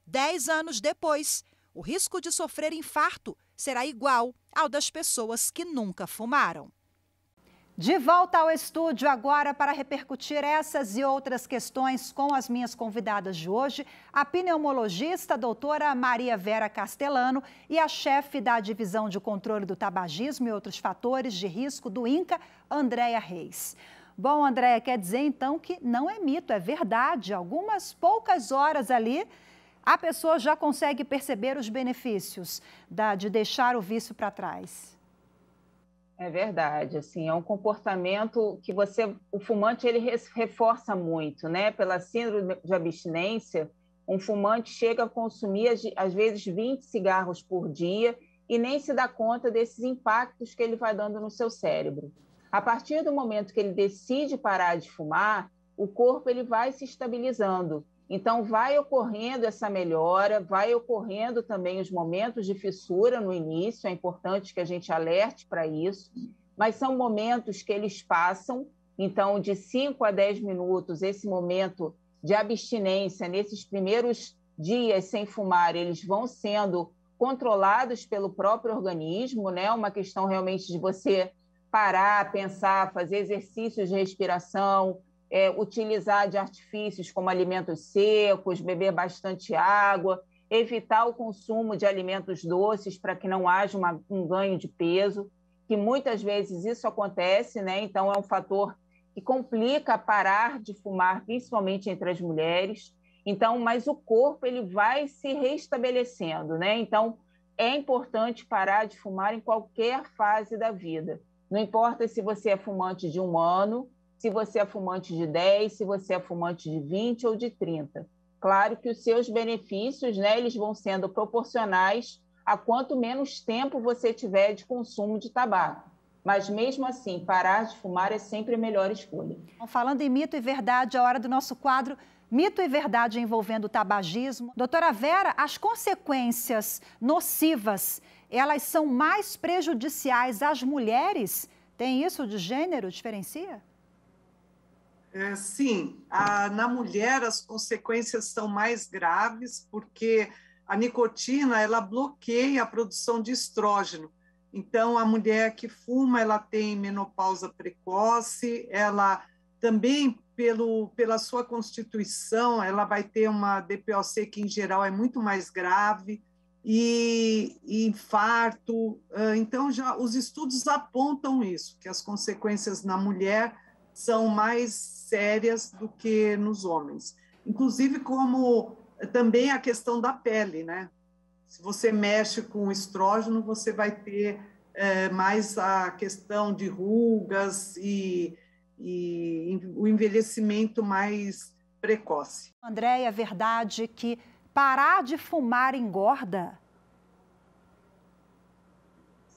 10 anos depois, o risco de sofrer infarto será igual ao das pessoas que nunca fumaram. De volta ao estúdio agora para repercutir essas e outras questões com as minhas convidadas de hoje, a pneumologista doutora Maria Vera Castellano e a chefe da Divisão de Controle do Tabagismo e Outros Fatores de Risco do INCA, Andréia Reis. Bom, Andréia, quer dizer então que não é mito, é verdade. Algumas poucas horas ali, a pessoa já consegue perceber os benefícios de deixar o vício para trás. É verdade, assim, é um comportamento que o fumante ele reforça muito, né? Pela síndrome de abstinência, um fumante chega a consumir às vezes 20 cigarros por dia e nem se dá conta desses impactos que ele vai dando no seu cérebro. A partir do momento que ele decide parar de fumar, o corpo ele vai se estabilizando. Então, vai ocorrendo essa melhora, vai ocorrendo também os momentos de fissura no início, é importante que a gente alerte para isso, mas são momentos que eles passam, então, de 5 a 10 minutos, esse momento de abstinência, nesses primeiros dias sem fumar, eles vão sendo controlados pelo próprio organismo, né? Uma questão realmente de você parar, pensar, fazer exercícios de respiração, utilizar de artifícios como alimentos secos, beber bastante água, evitar o consumo de alimentos doces para que não haja um ganho de peso, que muitas vezes isso acontece, né? Então é um fator que complica parar de fumar, principalmente entre as mulheres. Então, mas o corpo ele vai se restabelecendo, né? Então é importante parar de fumar em qualquer fase da vida. Não importa se você é fumante de 1 ano, se você é fumante de 10, se você é fumante de 20 ou de 30. Claro que os seus benefícios, né, eles vão sendo proporcionais a quanto menos tempo você tiver de consumo de tabaco. Mas, mesmo assim, parar de fumar é sempre a melhor escolha. Falando em mito e verdade, a hora do nosso quadro Mito e Verdade envolvendo o tabagismo. Doutora Vera, as consequências nocivas, elas são mais prejudiciais às mulheres? Tem isso de gênero? Diferencia? Sim, na mulher as consequências são mais graves porque a nicotina ela bloqueia a produção de estrógeno. Então, a mulher que fuma, ela tem menopausa precoce, ela também, pela sua constituição, ela vai ter uma DPOC que, em geral, é muito mais grave, e infarto. Então, já os estudos apontam isso, que as consequências na mulher são mais sérias do que nos homens. Inclusive, como também a questão da pele, né? Se você mexe com o estrógeno, você vai ter mais a questão de rugas e o envelhecimento mais precoce. Andréia, é verdade que parar de fumar engorda?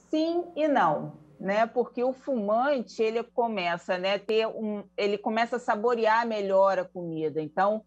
Sim e não. Né? Porque o fumante ele começa, né, ele começa a saborear melhor a comida. Então,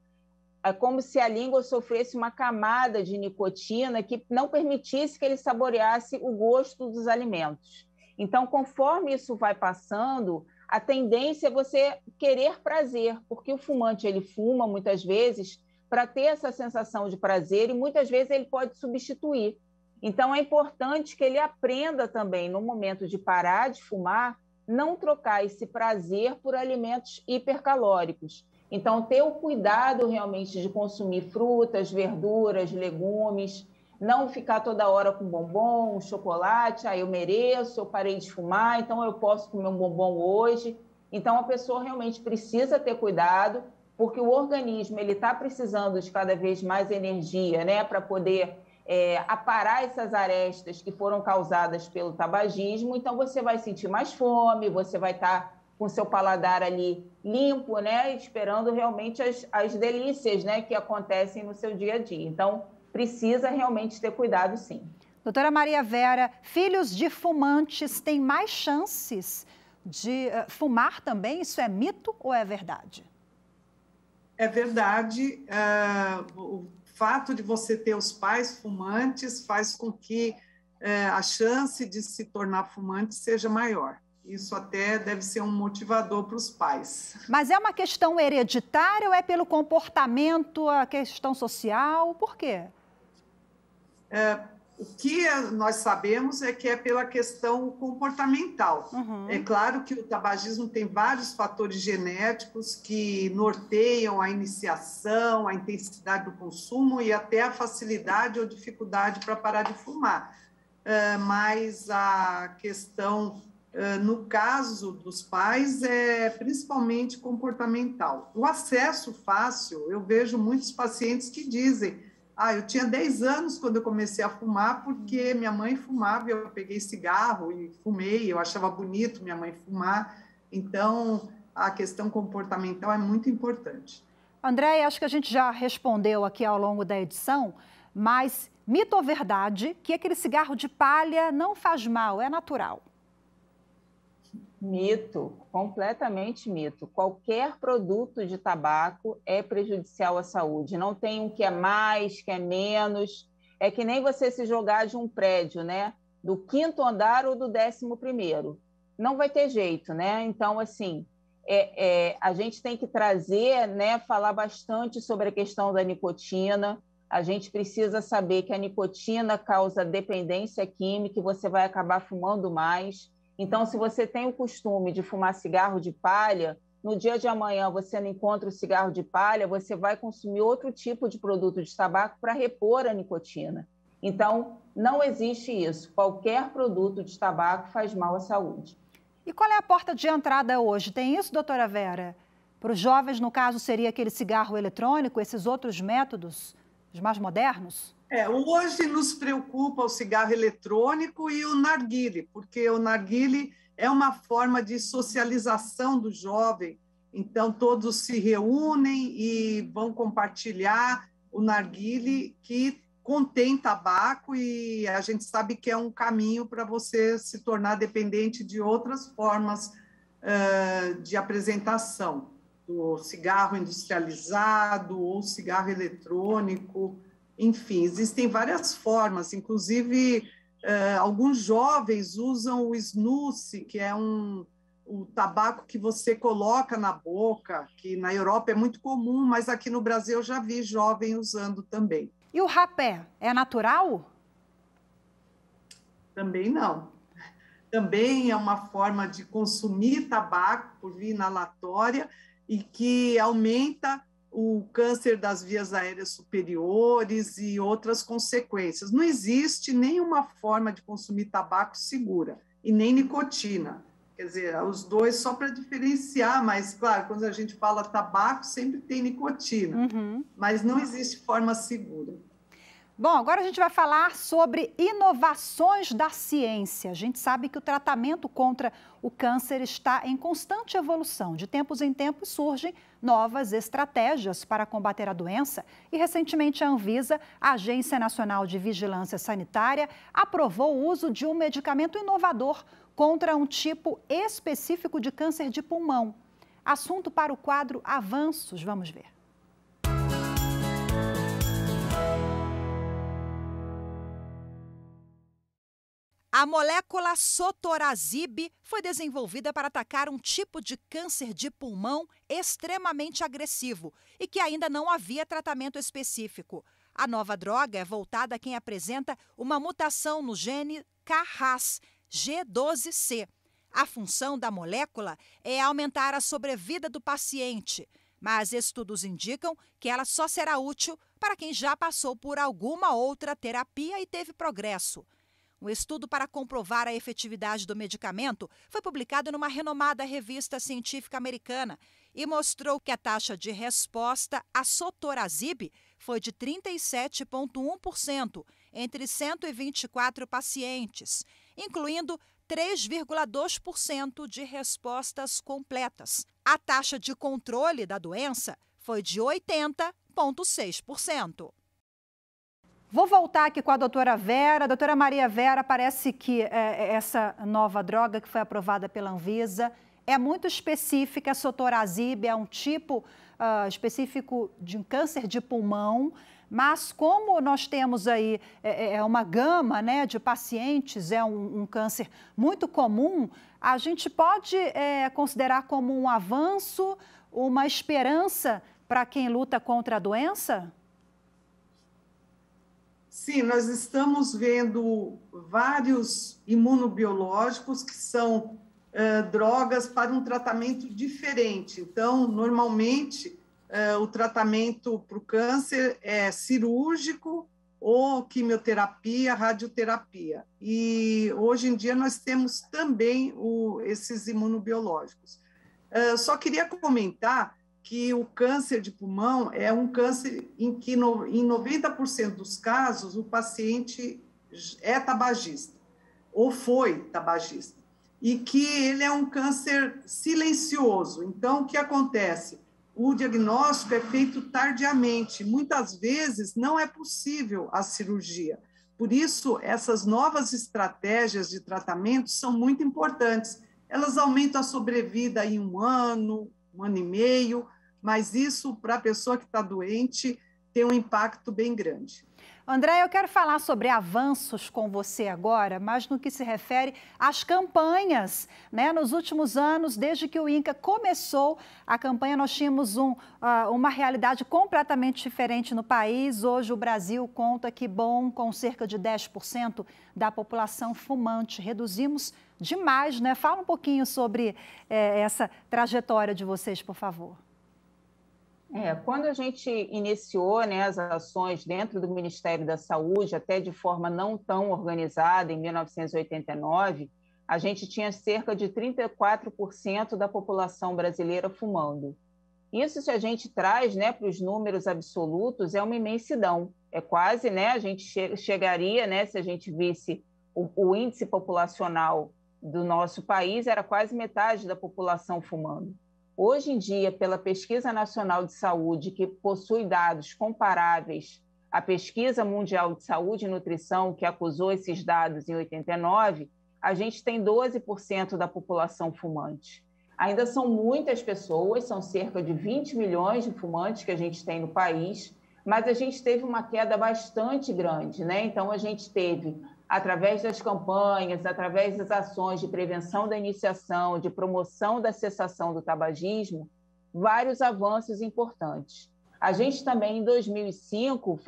é como se a língua sofresse uma camada de nicotina que não permitisse que ele saboreasse o gosto dos alimentos. Então, conforme isso vai passando, a tendência é você querer prazer, porque o fumante ele fuma muitas vezes para ter essa sensação de prazer e muitas vezes ele pode substituir. Então, é importante que ele aprenda também, no momento de parar de fumar, não trocar esse prazer por alimentos hipercalóricos. Então, ter o cuidado realmente de consumir frutas, verduras, legumes, não ficar toda hora com bombom, um chocolate, eu mereço, eu parei de fumar, então eu posso comer um bombom hoje. Então a pessoa realmente precisa ter cuidado, porque o organismo ele está precisando de cada vez mais energia, né, para poder aparar essas arestas que foram causadas pelo tabagismo. Então você vai sentir mais fome, você vai estar com seu paladar ali limpo, né, esperando realmente as delícias, né, que acontecem no seu dia a dia. Então precisa realmente ter cuidado, sim. Doutora Maria Vera, filhos de fumantes têm mais chances de fumar também? Isso é mito ou é verdade? É verdade. O fato de você ter os pais fumantes faz com que a chance de se tornar fumante seja maior. Isso até deve ser um motivador para os pais. Mas é uma questão hereditária ou é pelo comportamento, a questão social? Por quê? O que nós sabemos é que é pela questão comportamental. É claro que o tabagismo tem vários fatores genéticos que norteiam a iniciação, a intensidade do consumo e até a facilidade ou dificuldade para parar de fumar. Mas a questão, no caso dos pais, é principalmente comportamental. O acesso fácil, eu vejo muitos pacientes que dizem: eu tinha 10 anos quando eu comecei a fumar, porque minha mãe fumava, eu peguei cigarro e fumei, eu achava bonito minha mãe fumar. Então, a questão comportamental é muito importante. Andréia, acho que a gente já respondeu aqui ao longo da edição, mas mito ou verdade que aquele cigarro de palha não faz mal, é natural? Mito, completamente mito. Qualquer produto de tabaco é prejudicial à saúde. Não tem um que é mais, que é menos. É que nem você se jogar de um prédio, né? Do 5º andar ou do 11º. Não vai ter jeito, né? Então, assim, a gente tem que trazer, né? Falar bastante sobre a questão da nicotina. A gente precisa saber que a nicotina causa dependência química e você vai acabar fumando mais. Então, se você tem o costume de fumar cigarro de palha, no dia de amanhã você não encontra o cigarro de palha, você vai consumir outro tipo de produto de tabaco para repor a nicotina. Então, não existe isso. Qualquer produto de tabaco faz mal à saúde. E qual é a porta de entrada hoje? Tem isso, doutora Vera? Para os jovens, no caso, seria aquele cigarro eletrônico, esses outros métodos, os mais modernos? Hoje nos preocupa o cigarro eletrônico e o narguile, porque o narguile é uma forma de socialização do jovem. Então, todos se reúnem e vão compartilhar o narguile, que contém tabaco, e a gente sabe que é um caminho para você se tornar dependente de outras formas de apresentação, do cigarro industrializado ou cigarro eletrônico. Enfim, existem várias formas, inclusive alguns jovens usam o snus, que é o tabaco que você coloca na boca, que na Europa é muito comum, mas aqui no Brasil eu já vi jovem usando também. E o rapé, é natural? Também não. Também é uma forma de consumir tabaco por via inalatória e que aumenta o câncer das vias aéreas superiores e outras consequências. Não existe nenhuma forma de consumir tabaco segura, e nem nicotina. Quer dizer, os dois só para diferenciar, mas, claro, quando a gente fala tabaco, sempre tem nicotina, mas não existe forma segura. Bom, agora a gente vai falar sobre inovações da ciência. A gente sabe que o tratamento contra o câncer está em constante evolução. De tempos em tempos surgem novas estratégias para combater a doença e, recentemente, a Anvisa, a Agência Nacional de Vigilância Sanitária, aprovou o uso de um medicamento inovador contra um tipo específico de câncer de pulmão. Assunto para o quadro Avanços. Vamos ver. A molécula sotorazib foi desenvolvida para atacar um tipo de câncer de pulmão extremamente agressivo e que ainda não havia tratamento específico. A nova droga é voltada a quem apresenta uma mutação no gene KRAS G12C. A função da molécula é aumentar a sobrevida do paciente, mas estudos indicam que ela só será útil para quem já passou por alguma outra terapia e teve progresso. Um estudo para comprovar a efetividade do medicamento foi publicado numa renomada revista científica americana e mostrou que a taxa de resposta à sotorazib foi de 37,1% entre 124 pacientes, incluindo 3,2% de respostas completas. A taxa de controle da doença foi de 80,6%. Vou voltar aqui com a doutora Vera. Doutora Maria Vera, parece que essa nova droga que foi aprovada pela Anvisa é muito específica. A sotorazib é um tipo específico de um câncer de pulmão, mas como nós temos aí uma gama, né, de pacientes, é um câncer muito comum, a gente pode considerar como um avanço, uma esperança para quem luta contra a doença? Sim, nós estamos vendo vários imunobiológicos que são drogas para um tratamento diferente. Então, normalmente, o tratamento para o câncer é cirúrgico ou quimioterapia, radioterapia. E hoje em dia nós temos também esses imunobiológicos. Só queria comentar que o câncer de pulmão é um câncer em que, em 90% dos casos, o paciente é tabagista, ou foi tabagista, e que ele é um câncer silencioso. Então, o que acontece? O diagnóstico é feito tardiamente, muitas vezes não é possível a cirurgia. Por isso, essas novas estratégias de tratamento são muito importantes. Elas aumentam a sobrevida em 1 ano, 1 ano e meio, mas isso, para a pessoa que está doente, tem um impacto bem grande. André, eu quero falar sobre avanços com você agora, mas no que se refere às campanhas, né? Nos últimos anos, desde que o INCA começou a campanha, nós tínhamos uma realidade completamente diferente no país. Hoje o Brasil conta, que bom, com cerca de 10% da população fumante. Reduzimos demais, né? Fala um pouquinho sobre essa trajetória de vocês, por favor. Quando a gente iniciou, né, as ações dentro do Ministério da Saúde, até de forma não tão organizada, em 1989, a gente tinha cerca de 34% da população brasileira fumando. Isso, se a gente traz, né, para os números absolutos, é uma imensidão. É quase, né, a gente chegaria, né, se a gente visse o índice populacional do nosso país, era quase metade da população fumando. Hoje em dia, pela Pesquisa Nacional de Saúde, que possui dados comparáveis à Pesquisa Mundial de Saúde e Nutrição, que acusou esses dados em 89, a gente tem 12% da população fumante. Ainda são muitas pessoas, são cerca de 20 milhões de fumantes que a gente tem no país, mas a gente teve uma queda bastante grande, né? Então, a gente teve, através das campanhas, através das ações de prevenção da iniciação, de promoção da cessação do tabagismo, vários avanços importantes. A gente também, em 2005,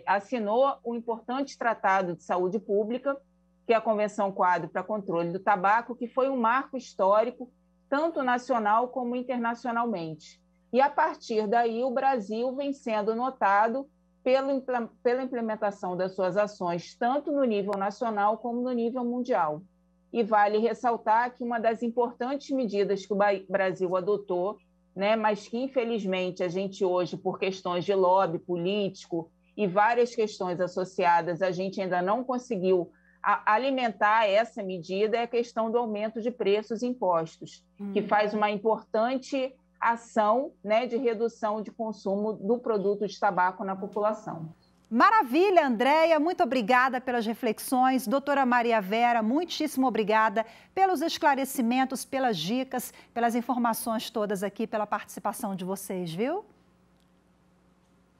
assinou um importante tratado de saúde pública, que é a Convenção Quadro para Controle do Tabaco, que foi um marco histórico, tanto nacional como internacionalmente. E, a partir daí, o Brasil vem sendo notado pela implementação das suas ações, tanto no nível nacional como no nível mundial. E vale ressaltar que uma das importantes medidas que o Brasil adotou, né, mas que, infelizmente, a gente hoje, por questões de lobby político e várias questões associadas, a gente ainda não conseguiu alimentar essa medida, é a questão do aumento de preços e impostos, que faz uma importante ação, né, de redução de consumo do produto de tabaco na população. Maravilha, Andréia, muito obrigada pelas reflexões. Doutora Maria Vera, muitíssimo obrigada pelos esclarecimentos, pelas dicas, pelas informações todas aqui, pela participação de vocês, viu?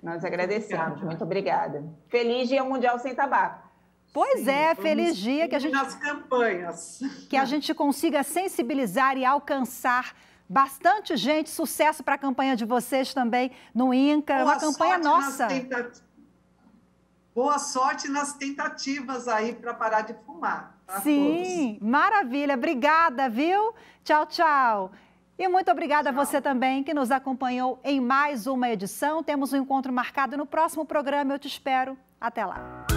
Nós agradecemos, muito obrigada. Feliz Dia Mundial Sem Tabaco. Pois é, feliz dia que a gente... Nas campanhas. Que a gente consiga sensibilizar e alcançar bastante gente. Sucesso para a campanha de vocês também no INCA, uma campanha nossa. Boa sorte nas tentativas aí para parar de fumar. Sim, maravilha. Obrigada, viu? Tchau, tchau. E muito obrigada a você também que nos acompanhou em mais uma edição. Temos um encontro marcado no próximo programa. Eu te espero. Até lá.